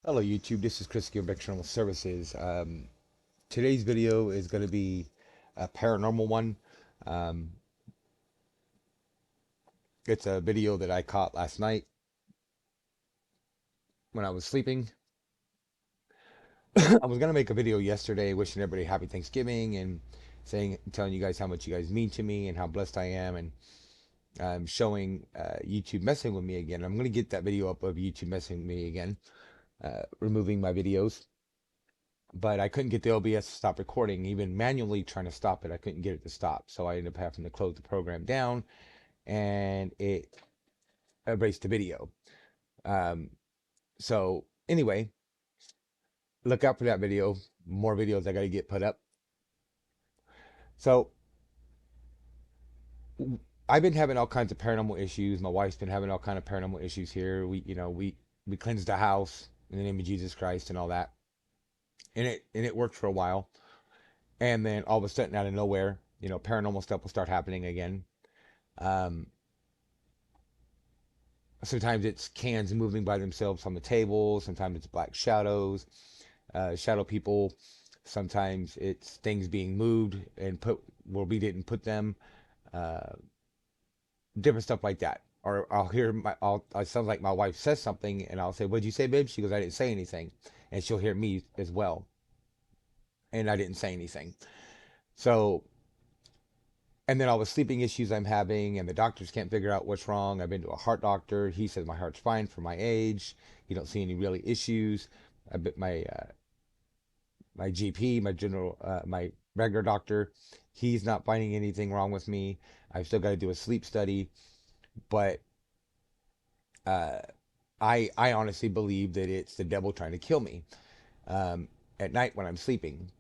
Hello YouTube, this is Chris with External Services. Today's video is going to be a paranormal one. Um, it's a video that I caught last night when I was sleeping. I was going to make a video yesterday wishing everybody happy Thanksgiving and telling you guys how much you guys mean to me and how blessed I am, and showing YouTube messing with me again. I'm going to get that video up of YouTube messing with me again, removing my videos. But I couldn't get the OBS to stop recording. Even manually trying to stop it, I couldn't get it to stop. So I ended up having to close the program down, and it erased the video. Um, so anyway, look out for that video. More videos I got to get put up. So I've been having all kinds of paranormal issues. My wife's been having all kind of paranormal issues here. We cleansed the house in the name of Jesus Christ and all that, and it worked for a while. And then all of a sudden, out of nowhere, paranormal stuff will start happening again. Um, Sometimes it's cans moving by themselves on the table. Sometimes it's black shadows, shadow people. Sometimes it's things being moved and put where we didn't put them. Uh, Different stuff like that. Or I'll hear it sounds like my wife says something, and I'll say, "What'd you say, babe?" She goes, "I didn't say anything," and she'll hear me as well, and I didn't say anything. So, and then all the sleeping issues I'm having, and the doctors can't figure out what's wrong. I've been to a heart doctor. He says my heart's fine for my age. He don't see any really issues. I bet my GP, my regular doctor, he's not finding anything wrong with me. I've still got to do a sleep study, but uh, I honestly believe that it's the devil trying to kill me um, at night when I'm sleeping.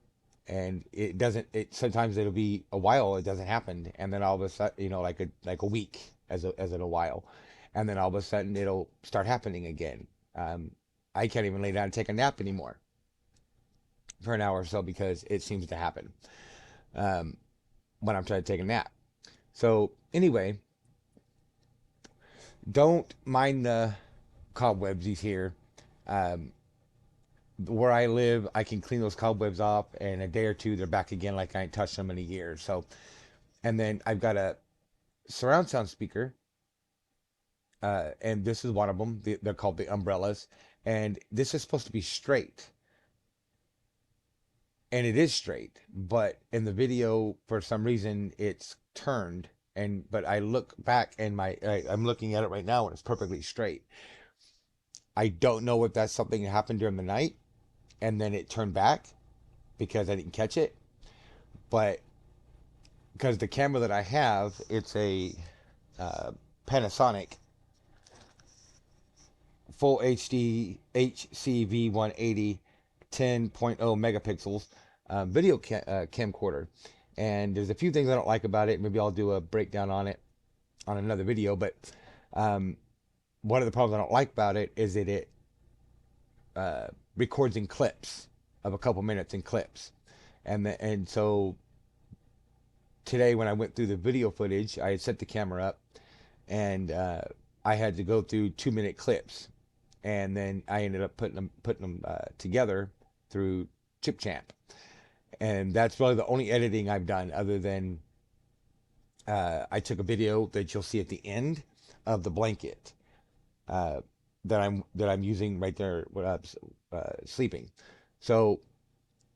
And it doesn't. It sometimes it'll be a while it doesn't happen, and then all of a sudden, like a week as in a while, and then all of a sudden it'll start happening again. Um, I can't even lay down and take a nap anymore for an hour or so because it seems to happen um, when I'm trying to take a nap. So anyway, don't mind the cobwebs he's here. Um, where I live, I can clean those cobwebs off, and a day or two they're back again like I ain't touched them in a year. So, and then I've got a surround sound speaker, and this is one of them. They're called the umbrellas, and this is supposed to be straight, and it is straight. But in the video, for some reason, it's turned, and but I look back and I'm looking at it right now, and it's perfectly straight. I don't know if that's something that happened during the night, and then it turned back because I didn't catch it, but because the camera that I have, it's a uh, Panasonic full HD HCV 180 10.0 megapixels video camcorder. And there's a few things I don't like about it. Maybe I'll do a breakdown on it on another video. But um, one of the problems I don't like about it is that it uh, records in clips of a couple minutes in clips. And so today when I went through the video footage, I had set the camera up, and I had to go through 2 minute clips, and then I ended up putting them together through ChipChamp, and that's really the only editing I've done other than I took a video that you'll see at the end of the blanket uh, that I'm using right there when I'm sleeping. So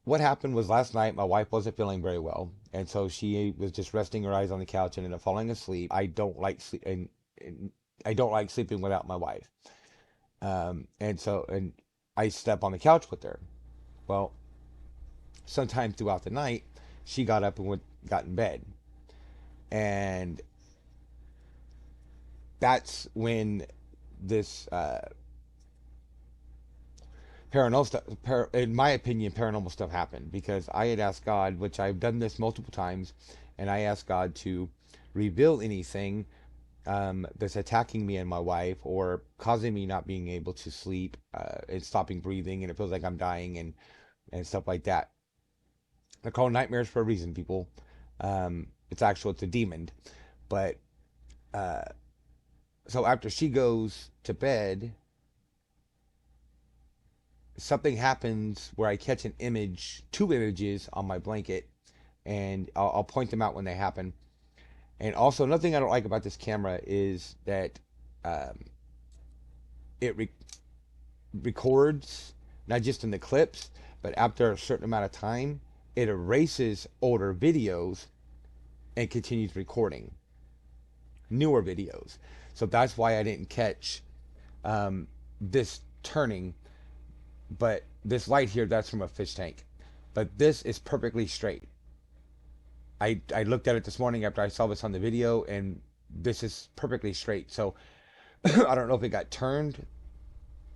what happened was last night my wife wasn't feeling very well, and so she was just resting her eyes on the couch and ended up falling asleep. I don't like sleep and I don't like sleeping without my wife. And I slept on the couch with her. Well, sometime throughout the night, she got up and got in bed, and that's when this paranormal stuff, in my opinion, paranormal stuff happened because I had asked God, which I've done this multiple times, and I asked God to reveal anything that's attacking me and my wife or causing me not being able to sleep and stopping breathing, and it feels like I'm dying and stuff like that. They're called nightmares for a reason, people. It's a demon. But uh, so after she goes to bed, something happens where I catch an image, two images on my blanket, and I'll point them out when they happen. And also, another thing I don't like about this camera is that um, it records not just in the clips, but after a certain amount of time, it erases older videos and continues recording newer videos. So that's why I didn't catch this turning. But this light here, that's from a fish tank. But this is perfectly straight. I looked at it this morning after I saw this on the video, and this is perfectly straight. So I don't know if it got turned,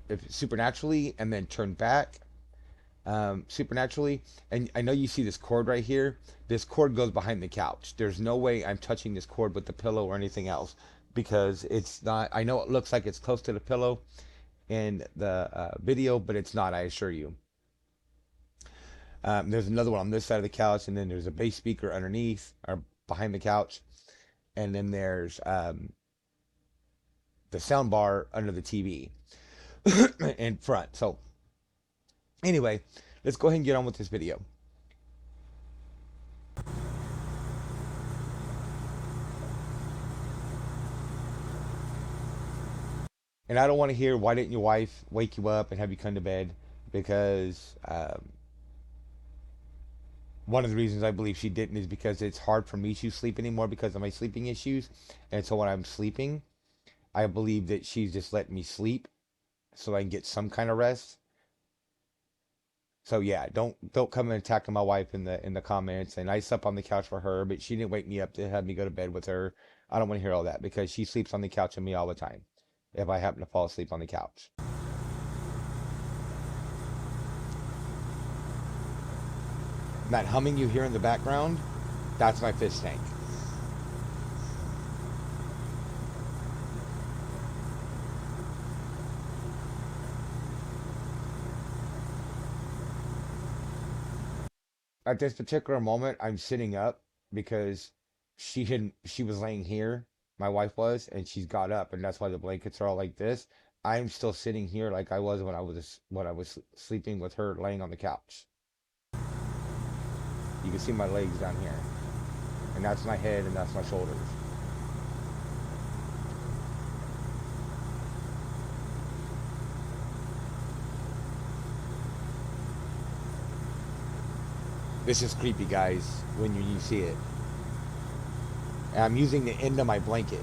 if supernaturally, and then turned back supernaturally. And I know you see this cord right here. This cord goes behind the couch. There's no way I'm touching this cord with the pillow or anything else, because it's not. I know it looks like it's close to the pillow in the video, but it's not, I assure you. There's another one on this side of the couch, and then there's a bass speaker underneath or behind the couch, and then there's the sound bar under the TV in front. So anyway, let's go ahead and get on with this video. And I don't want to hear why didn't your wife wake you up and have you come to bed, because one of the reasons I believe she didn't is because it's hard for me to sleep anymore because of my sleeping issues. And so when I'm sleeping, I believe that she's just letting me sleep so I can get some kind of rest. So yeah, don't come and attacking my wife in the comments. And I slept on the couch for her, but she didn't wake me up to have me go to bed with her. I don't want to hear all that, because she sleeps on the couch with me all the time if I happen to fall asleep on the couch. That humming you hear in the background, that's my fish tank. At this particular moment, I'm sitting up because she was laying here, my wife was, and she's got up, and that's why the blankets are all like this. I'm still sitting here like I was when I was sleeping with her laying on the couch. You can see my legs down here, and that's my head, and that's my shoulders. This is creepy, guys, when you see it. And I'm using the end of my blanket.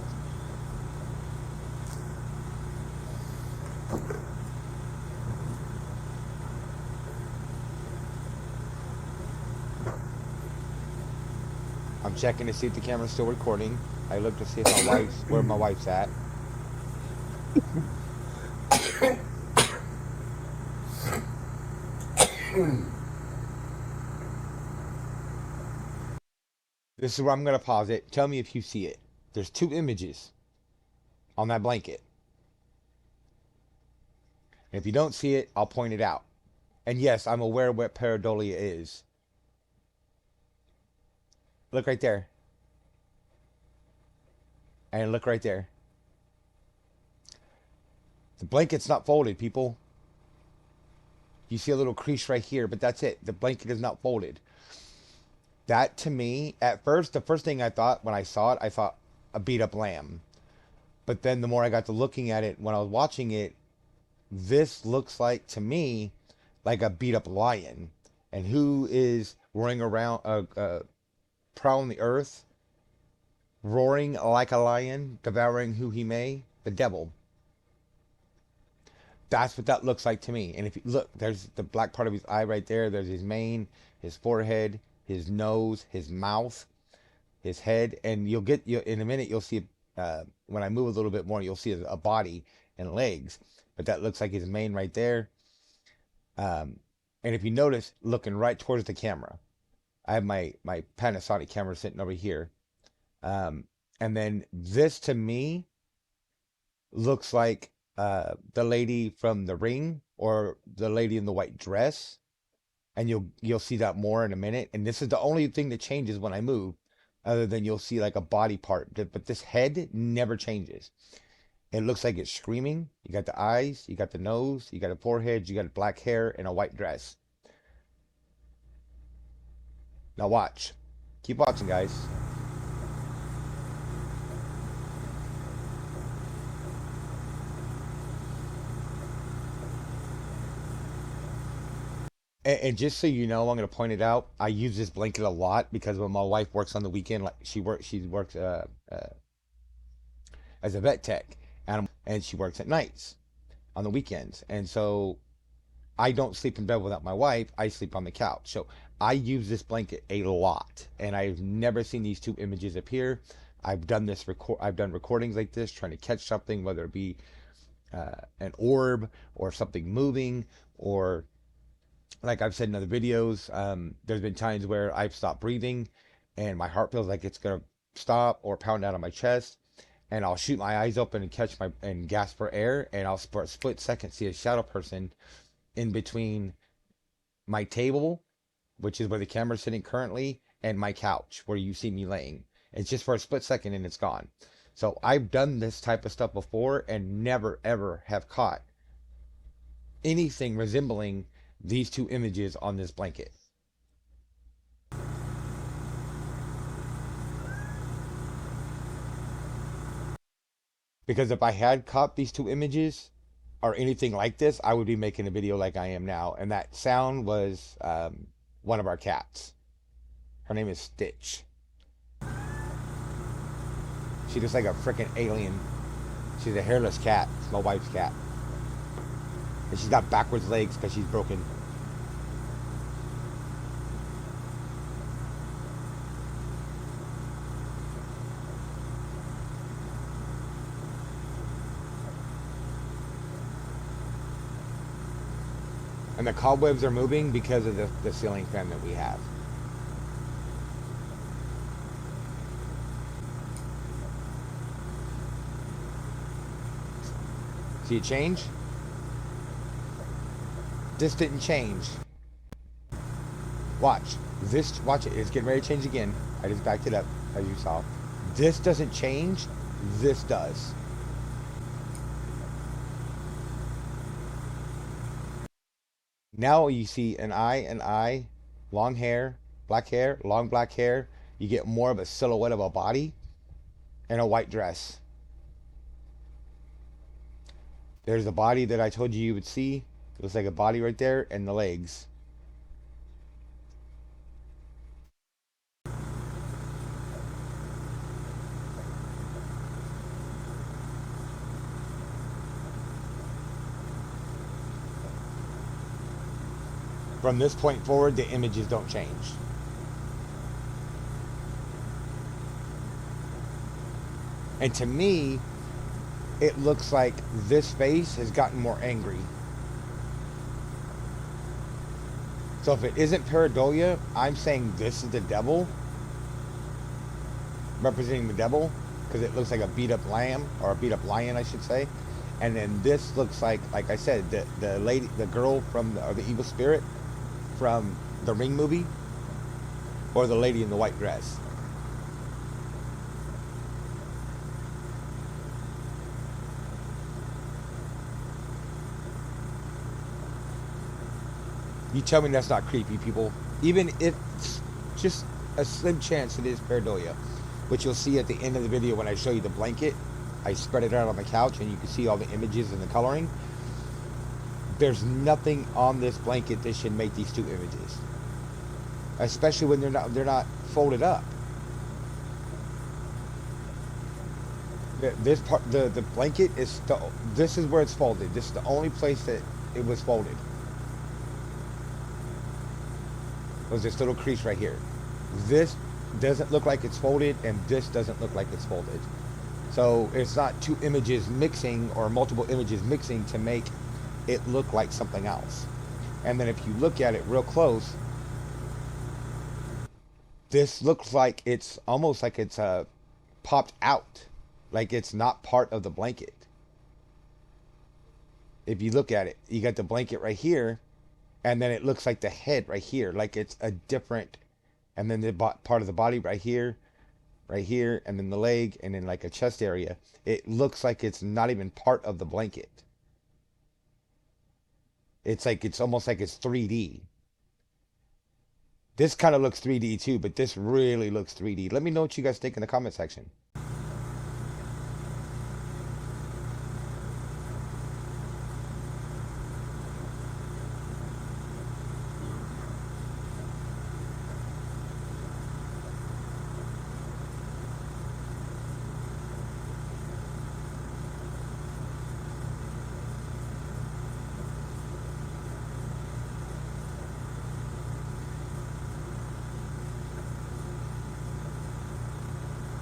I'm checking to see if the camera's still recording. I look to see if where my wife's at. This is where I'm gonna pause it. Tell me if you see it. There's two images on that blanket. And if you don't see it, I'll point it out. And yes, I'm aware what pareidolia is. Look right there. And look right there. The blanket's not folded, people. You see a little crease right here, but that's it. The blanket is not folded. That to me, at first, the first thing I thought when I saw it, I thought a beat up lamb. But then the more I got to looking at it when I was watching it, this looks like to me like a beat up lion. And who is roaring around, prowling the earth, roaring like a lion, devouring who he may? The devil. That's what that looks like to me. And if you look, there's the black part of his eye right there. There's his mane, his forehead, his nose, his mouth, his head, and in a minute you'll see when I move a little bit more, you'll see a body and legs. But that looks like his mane right there. And if you notice, looking right towards the camera, I have my Panasonic camera sitting over here. And then this to me looks like the lady from The Ring, or the lady in the white dress, and you'll see that more in a minute. And this is the only thing that changes when I move, other than you'll see like a body part. But this head never changes. It looks like it's screaming. You got the eyes, you got the nose, you got a forehead, you got black hair, and a white dress. Now watch. Keep watching, guys. And just so you know, I'm going to point it out. I use this blanket a lot because when my wife works on the weekend, like she works as a vet tech, and she works at nights on the weekends, and so I don't sleep in bed without my wife. I sleep on the couch. So I use this blanket a lot, and I've never seen these two images appear. I've done recordings like this, trying to catch something, whether it be an orb or something moving, or like I've said in other videos, there's been times where I've stopped breathing and my heart feels like it's gonna stop or pound out of my chest, and I'll shoot my eyes open and catch my and gasp for air, and I'll for a split second see a shadow person in between my table, which is where the camera's sitting currently, and my couch where you see me laying. It's just for a split second and it's gone. So I've done this type of stuff before and never ever have caught anything resembling these two images on this blanket. Because if I had caught these two images or anything like this, I would be making a video like I am now. And that sound was one of our cats. Her name is Stitch. She looks like a freaking alien. She's a hairless cat. It's my wife's cat. And she's got backwards legs because she's broken. And the cobwebs are moving because of the ceiling fan that we have. See it change? This didn't change. Watch. Watch it. It's getting ready to change again. I just backed it up, as you saw. This doesn't change. This does. Now you see an eye, long hair, long black hair. You get more of a silhouette of a body and a white dress. There's the body that I told you would see. It looks like a body right there, and the legs. From this point forward, the images don't change. And to me, it looks like this face has gotten more angry. So if it isn't pareidolia, I'm saying this is the devil, representing the devil, because it looks like a beat up lamb, or a beat up lion, I should say. And then this looks like I said, the lady, the girl from or the evil spirit from the Ring movie, or the lady in the white dress. You tell me that's not creepy, people. Even if it's just a slim chance it is pareidolia, which you'll see at the end of the video when I show you the blanket. I spread it out on the couch and you can see all the images and the coloring. There's nothing on this blanket that should make these two images, especially when they're not folded up. This part, the blanket is this is where it's folded. This is the only place that it was folded. Was this little crease right here. This doesn't look like it's folded, and this doesn't look like it's folded. So it's not two images mixing or multiple images mixing to make it look like something else. And then if you look at it real close, this looks like it's almost like it's popped out, like it's not part of the blanket. If you look at it, you got the blanket right here, and then it looks like the head right here, like it's a different, and then the part of the body right here. right here, and then the leg, and then like a chest area. It looks like it's not even part of the blanket. It's like it's almost like it's 3D. This kind of looks 3D too, but this really looks 3D. Let me know what you guys think in the comment section.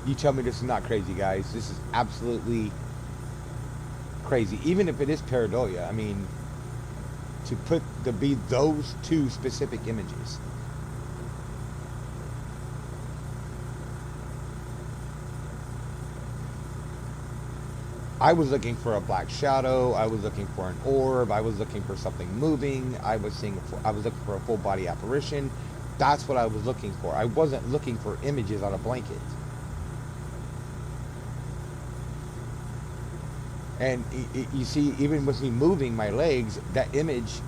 You tell me this is not crazy, guys. This is absolutely crazy. Even if it is pareidolia, I mean, to be those two specific images. I was looking for a black shadow. I was looking for an orb. I was looking for something moving. I was looking for a full body apparition. That's what I was looking for. I wasn't looking for images on a blanket. And you see, even with me moving my legs, that image,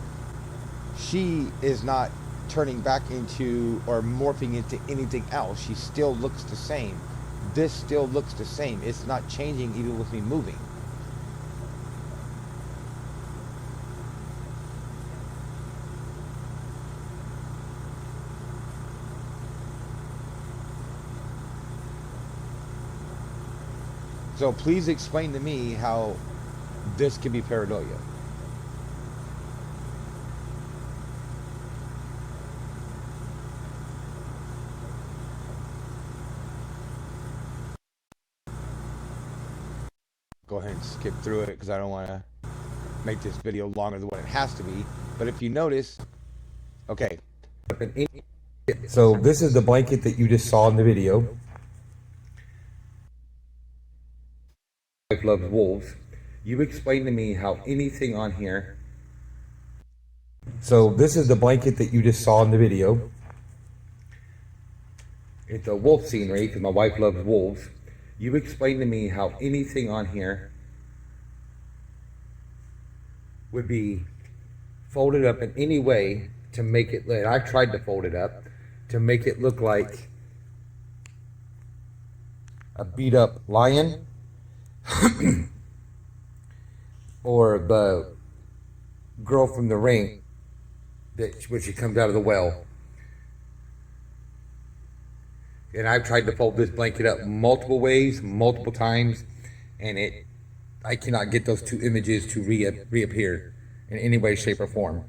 she is not turning back into or morphing into anything else. She still looks the same. This still looks the same. It's not changing even with me moving. So please explain to me how this can be pareidolia. Go ahead and skip through it because I don't want to make this video longer than what it has to be. But if you notice, okay. So this is the blanket that you just saw in the video. Wife loves wolves. You explain to me how anything on here. So this is the blanket that you just saw in the video. It's a wolf scenery because my wife loves wolves. You explain to me how anything on here would be folded up in any way to make it, and I've tried to fold it up to make it look like a beat up lion or the girl from The Ring that when she comes out of the well. And I've tried to fold this blanket up multiple ways, multiple times, and I cannot get those two images to reappear in any way, shape, or form.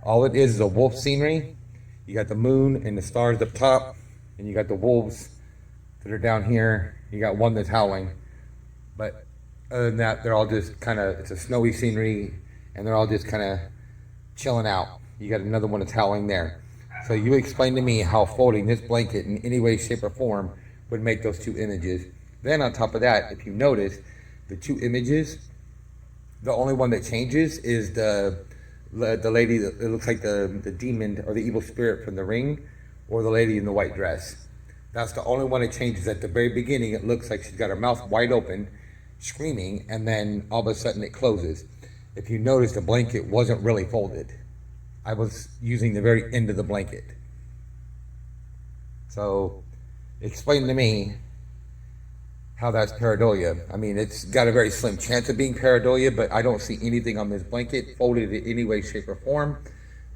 All it is a wolf scenery. You got the moon and the stars up top, and you got the wolves that are down here. You got one that's howling. But other than that, they're all just kind of, it's a snowy scenery, and they're all just kind of chilling out. You got another one that's howling there. So you explain to me how folding this blanket in any way, shape, or form would make those two images. Then on top of that, if you notice, the two images, the only one that changes is the lady that it looks like the demon or the evil spirit from The Ring, or the lady in the white dress. That's the only one that changes. At the very beginning, it looks like she's got her mouth wide open, screaming, and then all of a sudden it closes. If you notice, the blanket wasn't really folded. I was using the very end of the blanket. So explain to me how that's pareidolia. I mean, it's got a very slim chance of being pareidolia, but I don't see anything on this blanket folded in any way, shape, or form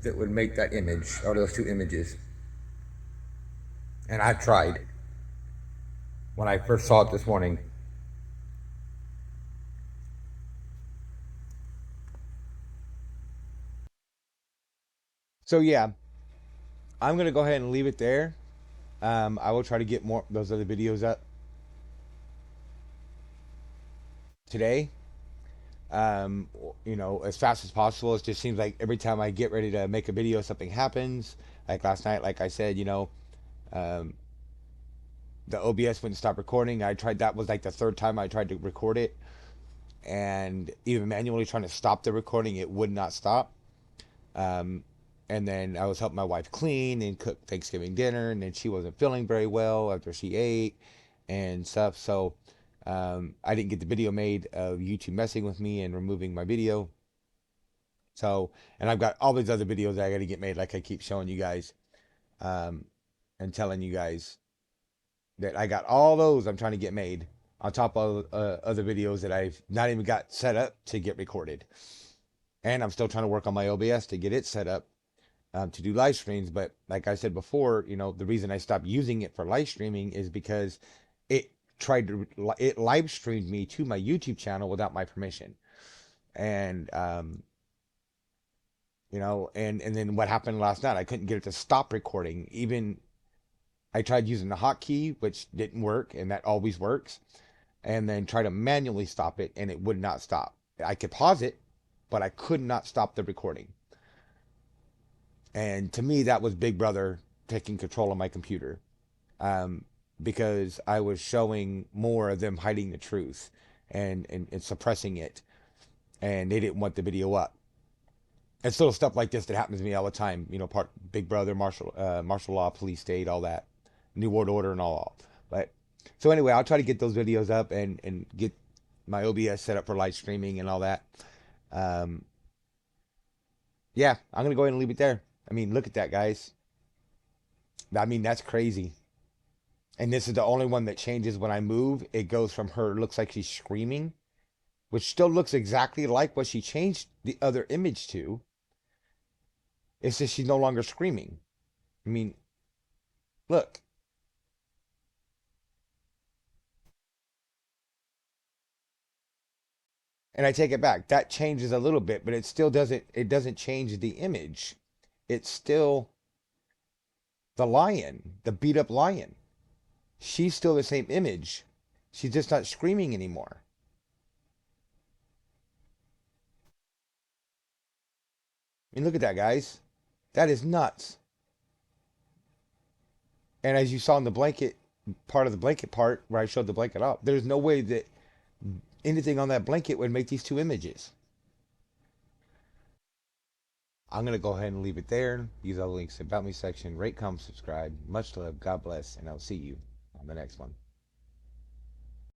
that would make that image, or those two images. And I've tried when I first saw it this morning. So yeah, I'm gonna go ahead and leave it there. I will try to get more those other videos up today. Um, as fast as possible. It just seems like every time I get ready to make a video, something happens. Like last night, like I said, um, the OBS wouldn't stop recording. I tried. That was like the third time I tried to record it, and even manually trying to stop the recording, it would not stop. Um, and then I was helping my wife clean and cook Thanksgiving dinner, and then she wasn't feeling very well after she ate. and stuff. So I didn't get the video made of YouTube messing with me and removing my video. So, and I've got all these other videos that I got to get made, like I keep showing you guys, um, and telling you guys that I got all those I'm trying to get made on top of other videos that I've not even got set up to get recorded. And I'm still trying to work on my OBS to get it set up to do live streams. But like I said before, you know, the reason I stopped using it for live streaming is because it it live streamed me to my YouTube channel without my permission. And you know, and then what happened last night, I couldn't get it to stop recording. Even I tried using the hotkey, which didn't work, and that always works, and then try to manually stop it, and it would not stop. I could pause it, but I could not stop the recording. And to me, that was Big Brother taking control of my computer, um, because I was showing more of them hiding the truth and suppressing it, and they didn't want the video up. It's little stuff like this that happens to me all the time. You know, part Big Brother, martial law, police state, all that, New World Order, and all. But so anyway, I'll try to get those videos up and get my OBS set up for live streaming and all that. Um, yeah, I'm gonna go ahead and leave it there. I mean, look at that, guys. I mean, that's crazy. And this is the only one that changes when I move. It goes from her looks like she's screaming, which still looks exactly like what she changed the other image to. It's just she's no longer screaming. I mean, look. And I take it back. That changes a little bit, but it doesn't change the image. It's still the lion, the beat up lion. She's still the same image. She's just not screaming anymore. I mean, look at that, guys. That is nuts. And as you saw in the blanket, part of the blanket part where I showed the blanket up, there's no way that anything on that blanket would make these two images. I'm going to go ahead and leave it there. Use all the links in the About Me section. Rate, comment, subscribe. Much love. God bless. And I'll see you on the next one.